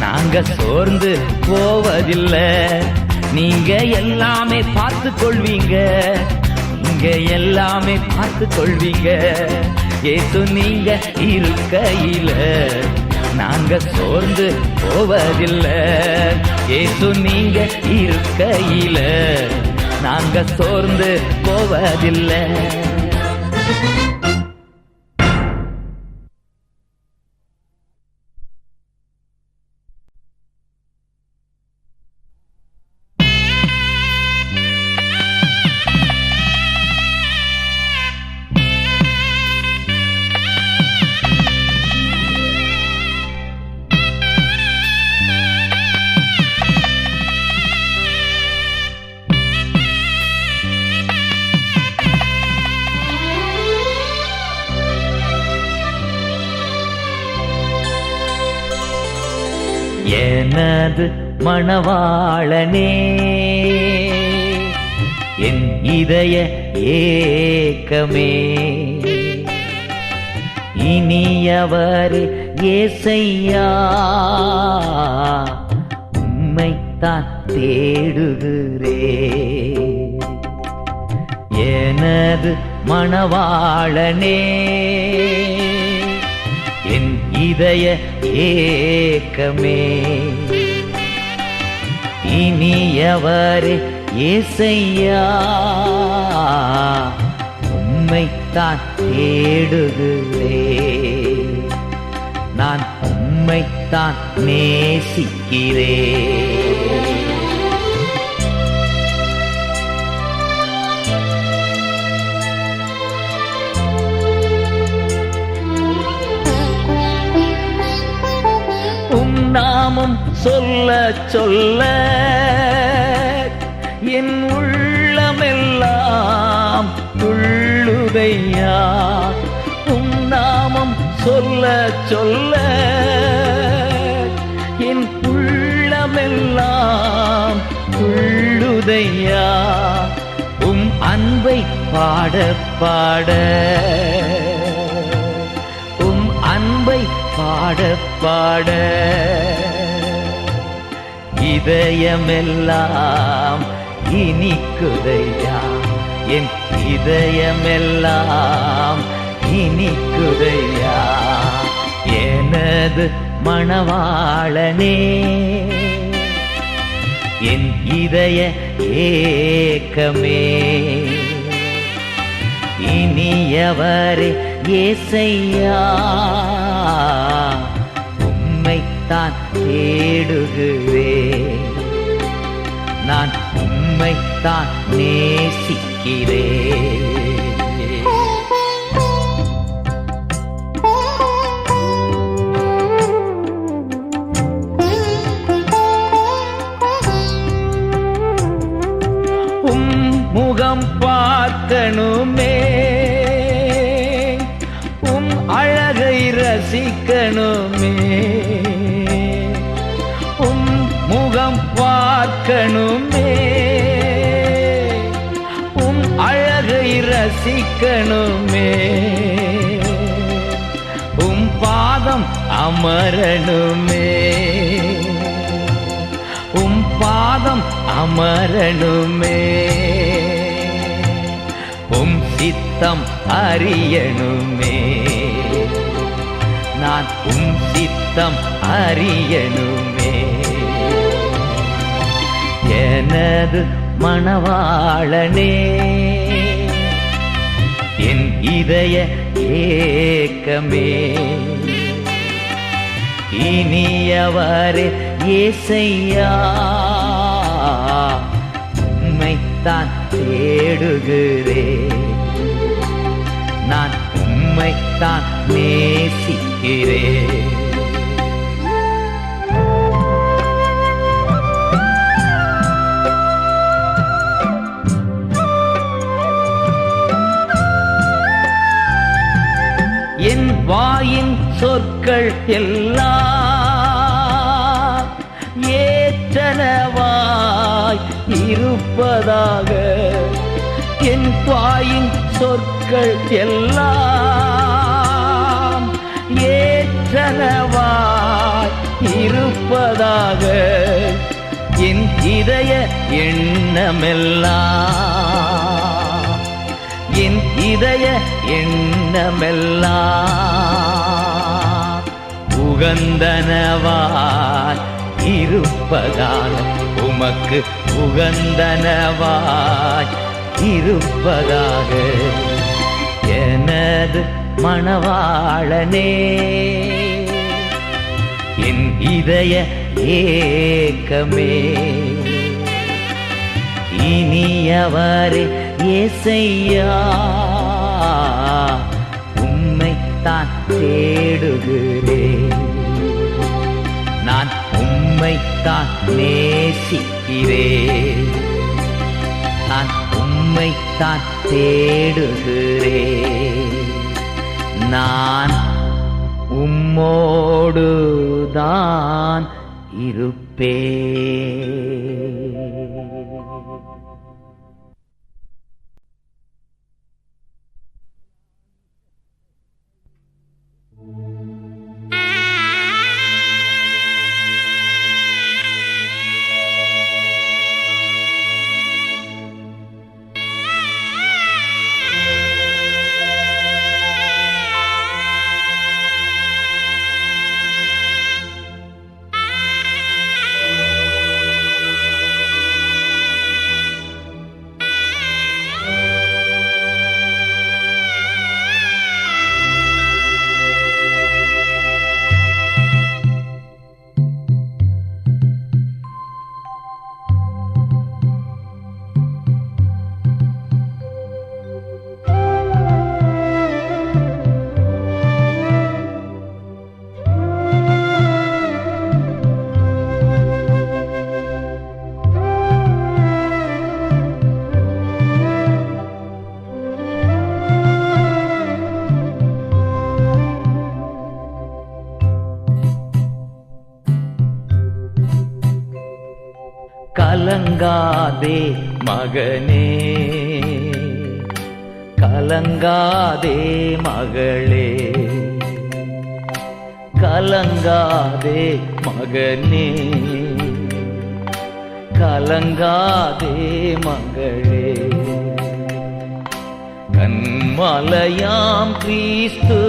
நாங்க சோர்ந்து போவதில்லை. நீங்க எல்லாமே பார்த்து கொள்வீங்க, நீங்க எல்லாமே பார்த்து கொள்வீங்க. இயேசு நீங்க இருக்கையில நாங்க சோர்ந்து போவதில்லை. இயேசு நீங்க இருக்கையில நாங்க சோர்ந்து போவதில்லை. எனது மணவாளனே, என் இதய ஏக்கமே, இனியவரே ஏசையா, உம்மைத்தான் தேடுகிறே. எனது மணவாளனே, என் இதய ஏக்கமே, இனியவரே ஏசையா, உம்மைத்தான் தேடுகிறே. நான் உம்மைத்தான் நேசிக்கிறே. நாமம் சொல்ல சொல்ல என் உள்ளமெல்லாம் துள்ளுதையா. உம் நாமம் சொல்ல சொல்ல என் உள்ளமெல்லாம் துள்ளுதையா. உம் அன்பை பாட பாட, உம் அன்பை பாட பாட, இதயமெல்லாம் இனிக்குதையா. என் இதயமெல்லாம் இனிக்குதையா எனது மணவாளனே என் இதய ஏக்கமே இனியவரே ஏசையா உம்மைத்தான் தேடுகிறேன் நான் உம்மைத்தான் நேசிக்கிறேன் முகம் பார்க்கணுமே உம் அழகை ரசிக்கணுமே உம் முகம் பார்க்கணுமே உம் அழகை ரசிக்கணுமே உம் பாதம் அமரணுமே உம் பாதம் அமரணுமே உம் சித்தம் அறியணுமே நான் உம் சித்தம் அறியணுமே எனது மணவாளனே என் இதய ஏக்கமே இனியவரே ஏசையா உம்மைத்தான் தேடுகிறேன் நான் உம்மைத்தான் நேசிக்கிறேன் என் வாயின் சொற்கள் எல்லாம் ஏற்றனவாய் இருப்பதாக என் வாயின் சொற்கள் எல்லாம் ஏற்றனவாய் இருப்பதாக என் இதய எண்ணமெல்லாம் என் இதய எண்ணமெல்லாம் உகந்தனவாய் இருப்பதாக உமக்கு உகந்தனவாய் இருப்பதாக எனது மணவாளனே என் இதய ஏக்கமே இனியவரே ஏசையா உம்மைத்தான் தேடுகிறேன் நான் உம்மைத்தான் நேசிக்கிறேன் நான் உம்மைத்தான் தேடுகிறேன் நான் உம்மோடுதான் இருப்பேன். கலங்காதே மகனே, கலங்காதே மகளே, கலங்காதே மகனே, கலங்காதே மகளே, கண்மலையாம் கிறிஸ்து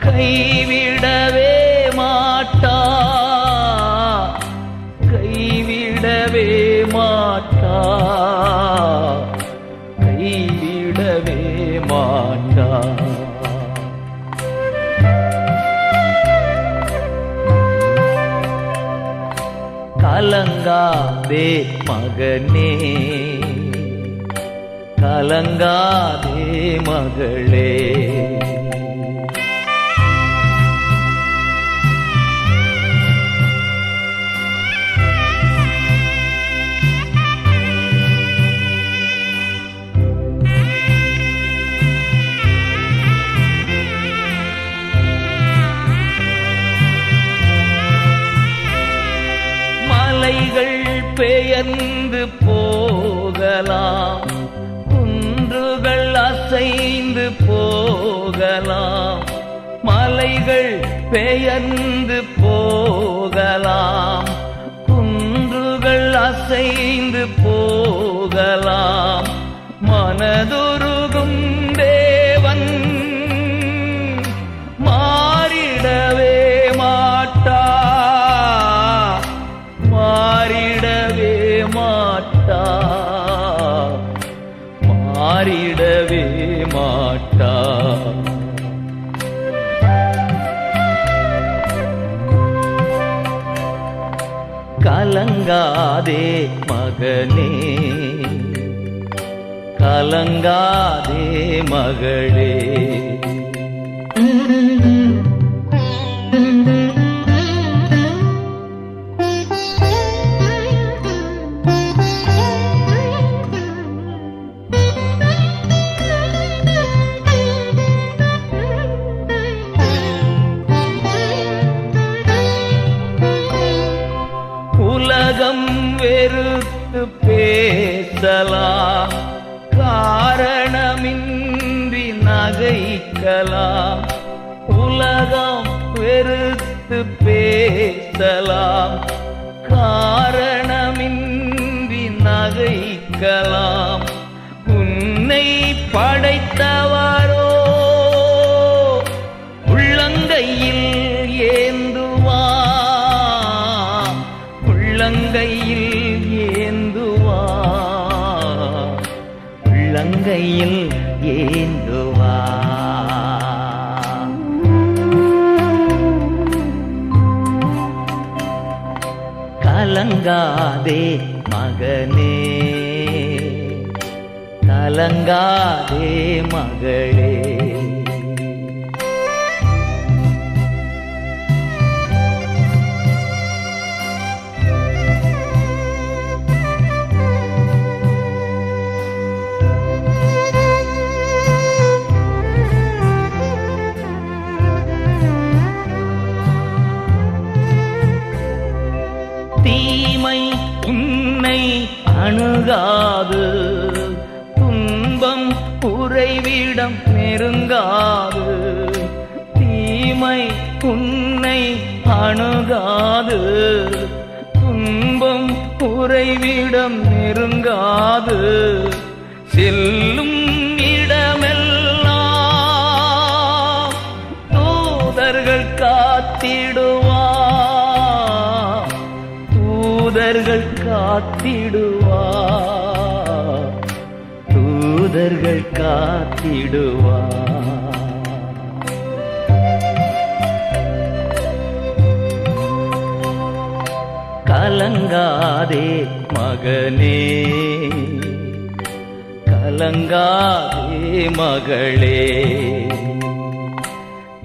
கைவிடவே மாட்டா, கைவிடவே மாட்டா, கைவிடவே மாட்டா. கலங்காதே மகனே, கலங்காதே மகளே. மலைகள் பெயர்ந்து போகலாம், குன்றுகள் அசைந்து போகலாம். மலைகள் பெயர்ந்து போகலாம், குன்றுகள் அசைந்து போகலாம். மனதுருகும் தேவன் மாறிடவே மாட்டா, மாறிடவே மாட்டா, மாறிடவே மாட்டா. கலங்காதே மகனே, கலங்காதே மகளே. உலகம் வெறுத்து பேசலாம், காரணமின்றி நகைக்கலாம். உலகம் வெறுத்து பேசலாம், காரணமின்றி நகைக்கலாம். உன்னை படைத்தவரோ உள்ளங்கையில் ஏந்துவா, உள்ளங்கையில் ஏந்துவா, உள்ளங்கையில் ஏந்துவா. கலங்காதே மகனே, கலங்காதே மகளே. தீமை உன்னை அணுகாது, துன்பம் உறைவிடம் நெருங்காது. தீமை உன்னை அணுகாது, துன்பம் உறைவிடம் நெருங்காது. செல்லும் இடமெல்லாம் தூதர்கள் காத்திடுவா, தூதர்கள் காத்திடுவா, தூதர்கள் காத்திடுவா. கலங்காதே மகனே, கலங்காதே மகளே.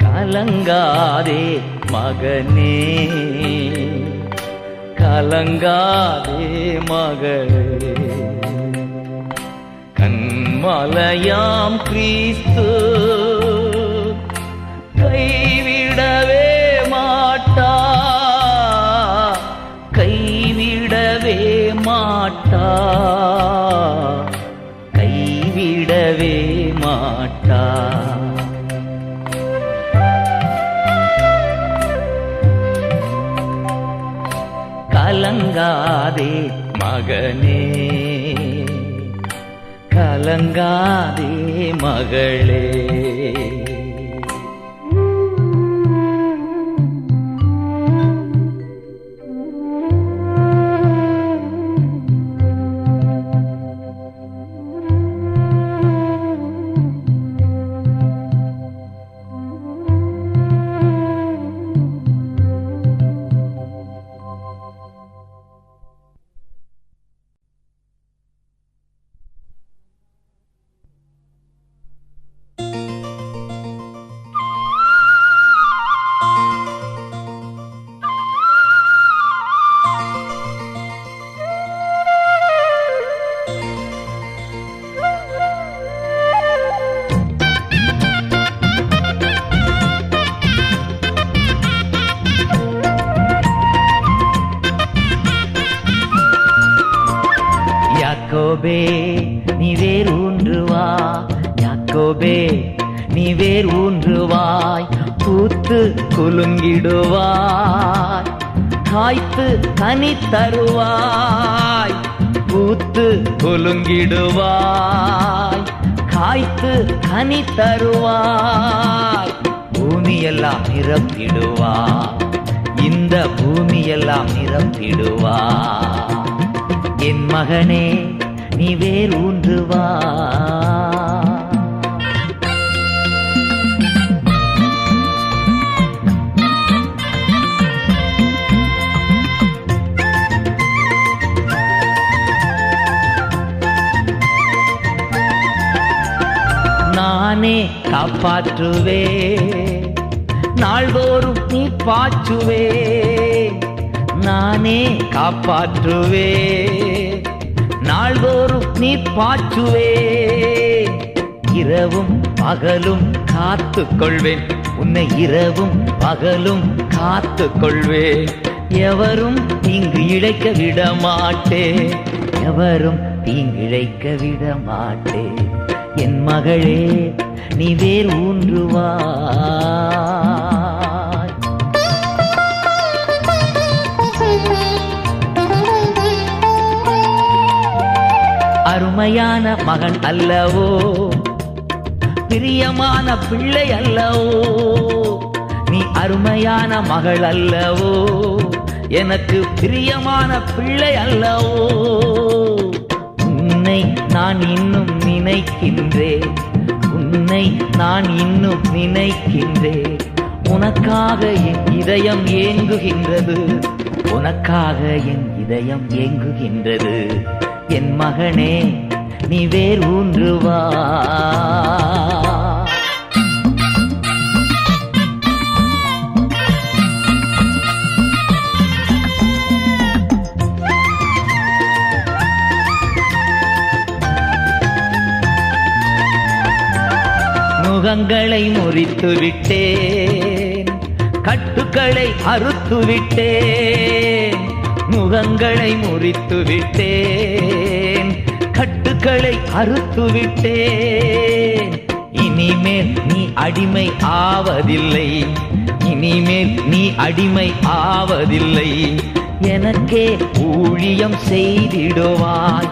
கலங்காதே மகனே, கலங்காதே மகளே. கண்மலையாம் கிறிஸ்து கைவிடவே மாட்டா, கைவிடவே மாட்டா, கைவிடவே மாட்டா. கலங்காதே மகனே, கலங்காதே மகளே. யாக்கோபே நீ வேர் ஊன்றுவா, யாக்கோபே நீ வேர் ஊன்றுவாய், பூத்து குலுங்கிடுவாய், காய்த்து கனி தருவாய், பூத்து குலுங்கிடுவாய், காய்த்து கனி தருவாய், பூமியெல்லாம் நிரப்பிடுவாய், இந்த பூமியெல்லாம் நிரப்பிடுவாய். என் மகனே நீ வேர் ஊன்றுவா. நானே காப்பாற்றுவே, நாள்தோறும் நீ பாச்சுவே, நானே காப்பாற்றுவே, நாள்தோறும் நீ பாச்சுவே, இரவும் பகலும் காத்து கொள்வேன், உன்னை இரவும் பகலும் காத்து கொள்வேன், எவரும் தீங்கு இழைக்க விட மாட்டேன், எவரும் தீங்கு இழைக்க விட மாட்டேன். என் மகளே நீ வேர் ஊன்றுவா. அருமையான மகன் அல்லவோ, பிரியமான பிள்ளை அல்லவோ, நீ அருமையான மகள் அல்லவோ, எனக்கு பிரியமான பிள்ளை அல்லவோ. உன்னை நான் இன்னும் நினைக்கின்றேன், உன்னை நான் இன்னும் நினைக்கின்றேன், உனக்காக என் இதயம் ஏங்குகின்றது, உனக்காக என் இதயம் ஏங்குகின்றது. என் மகனே நீ வேர் ஊன்றுவா. நுகங்களை முறித்து விட்டேன், கட்டுக்களை அறுத்து விட்டேன், முகங்களை முறித்து விட்டேன், கட்டுக்களை அறுத்து விட்டேன். இனிமேல் நீ அடிமை ஆவதில்லை, இனிமேல் நீ அடிமை ஆவதில்லை, எனக்கே ஊழியம் செய்திடுவாய்,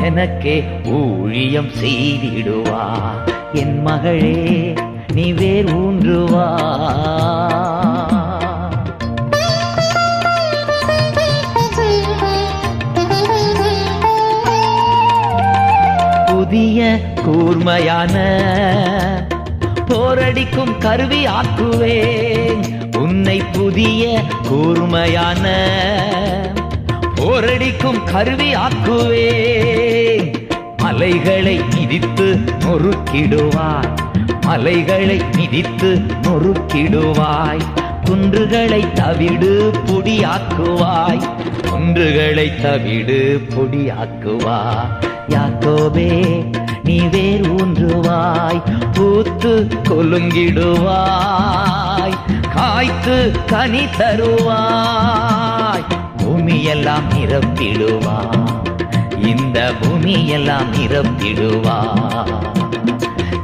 எனக்கே ஊழியம் செய்திடுவாய். என் மகளே நீ வேர் ஊன்றுவா. புதிய கூர்மையான போரடிக்கும் கருவி ஆக்குவேன், உன்னை புதிய கூர்மையான போரடிக்கும் கருவி ஆக்குவேன். மலைகளை மிதித்து நொறுக்கிடுவாய், மலைகளை மிதித்து நொறுக்கிடுவாய், குன்றுகளை தவிடு பொடியாக்குவாய், குன்றுகளை தவிடு பொடியாக்குவாய். யாக்கோபே நீ வேர் ஊன்றுவாய், பூத்து கொலுங்கிடுவாய், காய்த்து கனி தருவாய், பூமியெல்லாம் நிரப்பிடுவாய், இந்த பூமியெல்லாம் நிரப்பிடுவாய்.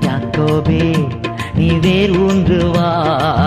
யாக்கோபே நீ வேர் ஊன்றுவாய்.